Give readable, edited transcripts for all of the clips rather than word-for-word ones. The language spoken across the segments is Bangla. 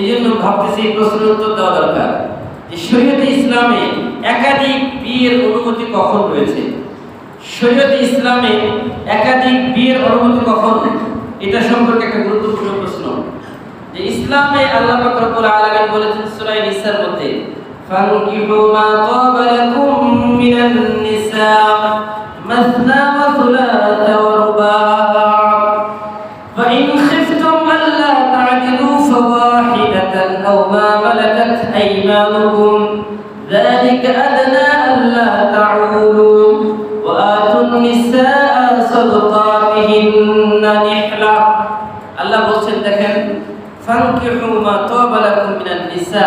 এই জন্য ভাবতেছি প্রশ্নের উত্তর দেওয়া দরকার যে শরীয়তে ইসলামে একাধিক বিয়ের অনুমতি কখন রয়েছে, শরীয়তে ইসলামে একাধিক বিয়ের অনুমতি কখন, এটা সম্পর্কে একটা গুরুত্বপূর্ণ প্রশ্ন। যে ইসলামে আল্লাহ পাক রব্বুল আলামিন বলেছেন সূরা নিসার মধ্যে, ফানকিহু মা তাবা লাকুম মিনান নিসা মাসনা ওয়া সুলাসা ওয়া রুবা' ফা ইন খিফতুম আল্লা তা'দিলু ফাওয়াহিদাতান আও মা মালাকাত আইমানুকুম যালিকা আদনা আল্লা তা'উলু ওয়া আতুন নিসা'a সাদাকাতিহিন্না নিহলা। আল্লাহ বলেন, দেখেন, ফানকিহু মা তাবা লাকুম মিনান নিসা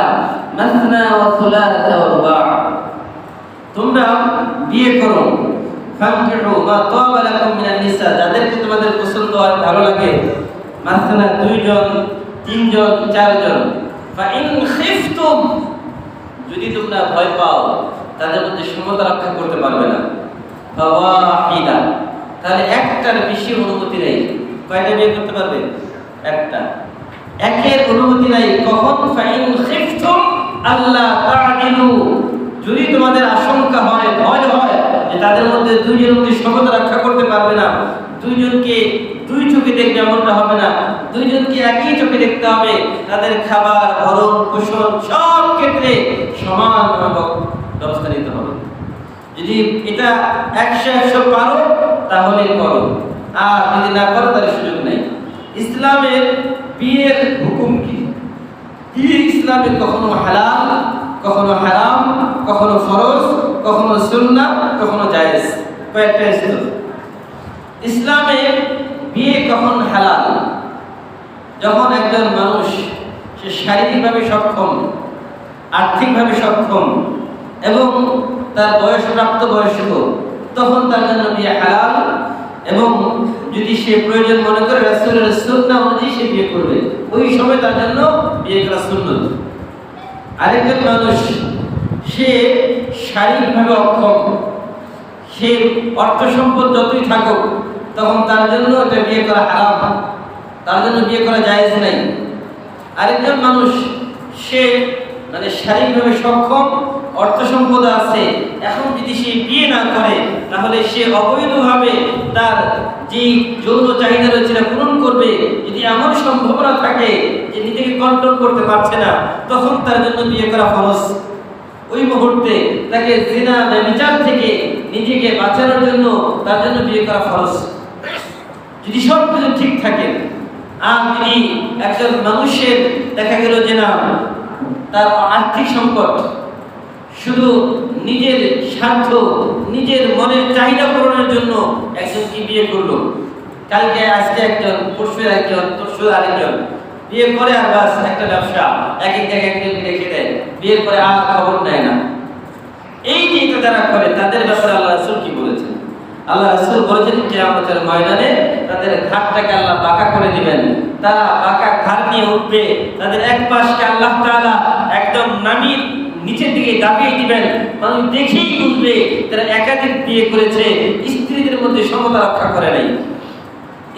মাসনা ওয়া সুলাসা ওয়া রুবা', তোমরা বিয়ে করো। ফানকিহু মা তাবা লাকুম মিনান নিসা, যাদেরকে তোমাদের পছন্দ হয়, ভালো লাগে, মাসনা, 2 জন, 3 জন, 4 জন। ফা ইন খিফতুম, যদি তোমরা ভয় পাও তাদের মধ্যে সমতা রক্ষা করতে পারবে না, ফাওয়াহিদা, তাহলে একটার বেশি অনুমতি নেই। কয়টা বিয়ে করতে পারবে? একটা। একের অনুমতি নাই। কখন? ফাইন খিফতুম আল্লাহ তা'দিলু, যদি তোমাদের আশঙ্কা হয়, ভয় হয় যে তাদের মধ্যে 2 জনের মধ্যে সমতা রক্ষা করতে পারবে না, 2 জনকে 2 চোখে দেখবে এমনটা হবে না, 2 জনকে একই চোখে দেখতে হবে, তাদের খাবার, ভরণ পোষণ সব ক্ষেত্রে সমানভাবে ব্যবস্থা নিতে হবে। যদি এটা 100 পারো তাহলে করো, আর যদি না করো তাহলে সুযোগ নেই। ইসলামের বিয়ের হুকুম কি? বিয়ে ইসলামে কখনো হালাল, কখনো হারাম, কখনো ফরজ, কখনো সুন্নাহ, কখনো জায়েজ। কয়েকটা আছে। ইসলামে বিয়ে কখন হালাল? যখন একজন মানুষ সে শারীরিকভাবে সক্ষম, আর্থিকভাবে সক্ষম এবং তার প্রাপ্ত বয়স্ক, তখন তার জন্য বিয়ে হালাল। এবং যদি সে প্রয়োজন মনে করে রাসূলের সুন্নাহ অনুযায়ী সে বিয়ে করবে, ওই সময় তার জন্য বিয়ে করা সুন্নাত। আরেকজন মানুষ সে শারীরিকভাবে অক্ষম, সে অর্থ সম্পদ যতই থাকুক, তখন তার জন্য এটা বিয়ে করা হারাম, তার জন্য বিয়ে করা জায়েজ নাই। আরেকজন মানুষ সে শারীরিকভাবে সক্ষম, অর্থ সম্পদ আছে, এখন যদি সে বিয়ে না করে তাহলে সে অবৈধভাবে তার যে যৌন চাহিদা রয়েছে পূরণ করবে। যদি এমন সম্ভাবনা থাকে যে নিজেকে কন্ট্রোল করতে পারছে না, তখন তার জন্য বিয়ে করা ফরজ। ওই মুহূর্তে তাকে জিনা ব্যভিচার থেকে নিজেকে বাঁচানোর জন্য তার জন্য বিয়ে করা ফরজ, যদি সব কিছু ঠিক থাকে। আর যদি একজন মানুষের দেখা গেল যে না, তার আর্থিক সংকট, শুধু নিজের স্বার্থ, নিজের মনের চাহিদা পূরণের জন্য একজনকে বিয়ে করলো, কালকে আজকে একজন, পরশু একজন, তরশু আরেকজন, বিয়ে করে আর বাস একটা ব্যবসা, এক জায়গায় একজনকে রেখে দেয়, বিয়ের পরে আর খবর নেয় না। এই যে এটা যারা করে তাদের ব্যাপারে আল্লাহ রাসূল কি বলেছেন? আল্লাহ রাসূল বলেছেন কিয়ামতের ময়দানে তাদের ঘাটটাকে আল্লাহ বাঁকা করে দিবেন, তারা বাঁকা ঘাট নিয়ে উঠবে, তাদের এক পাশকে আল্লাহ তাআলা একদম নামিয়ে নিচের দিকে দাবিয়ে দিবেন। মানুষ দেখেই বুঝবে তারা একাধিক বিয়ে করেছে, স্ত্রীদের মধ্যে সমতা রক্ষা করে নাই,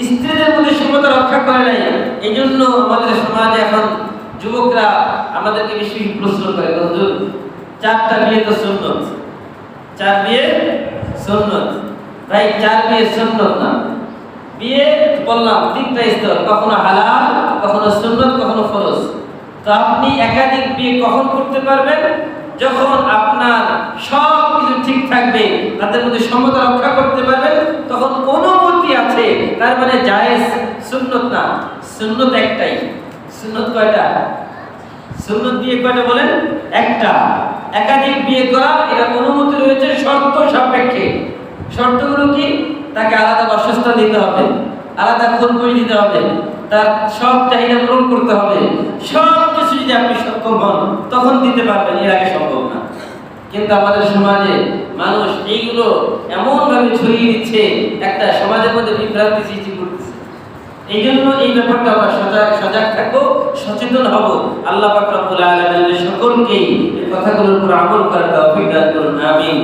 স্ত্রীদের মধ্যে সমতা রক্ষা করে নাই। এই জন্য আমাদের সমাজে এখন যুবকরা আমাদেরকে বেশি প্রশ্ন করে, হুজুর 4টা বিয়ে তো সুন্নত, 4 বিয়ে সুন্নত। ভাই 4 বিয়ে সুন্নত না, বিয়ে বললাম 3টা স্তর, কখনো হালাল, কখনো সুন্নত, কখনো ফরজ। তো আপনি একাধিক বিয়ে কখন করতে পারবেন? যখন আপনার সব কিছু ঠিক থাকবে, তাদের মধ্যে সমতা রক্ষা করতে পারবেন, তখন অনুমতি আছে, তার মানে জায়েজ, সুন্নত না। সুন্নত একটাই। সুন্নত কয়টা? সুন্নত বিয়ে কয়টা বলেন? একটা। একাধিক বিয়ে করা এটা অনুমতি রয়েছে শর্ত সাপেক্ষে। শর্তগুলো কি? তাকে আলাদা বাসস্থান দিতে হবে, আলাদা খরচ দিতে হবে, তার সব চাহিদা পূরণ করতে হবে। সব কিছু যদি আপনি সক্ষম হন তখন দিতে পারবেন, এর আগে সম্ভব না। কিন্তু আমাদের সমাজে মানুষ এইগুলো এমনভাবে ছড়িয়ে দিচ্ছে, একটা সমাজের মধ্যে বিভ্রান্তি সৃষ্টি করতেছে। এই জন্য এই ব্যাপারটা আমরা সজাগ থাকবো, সচেতন হব। আল্লাহ পাক রব্বুল আলামিন সকলকেই এই কথাগুলোর উপর আমল করার তৌফিক দান করুন। আমিন।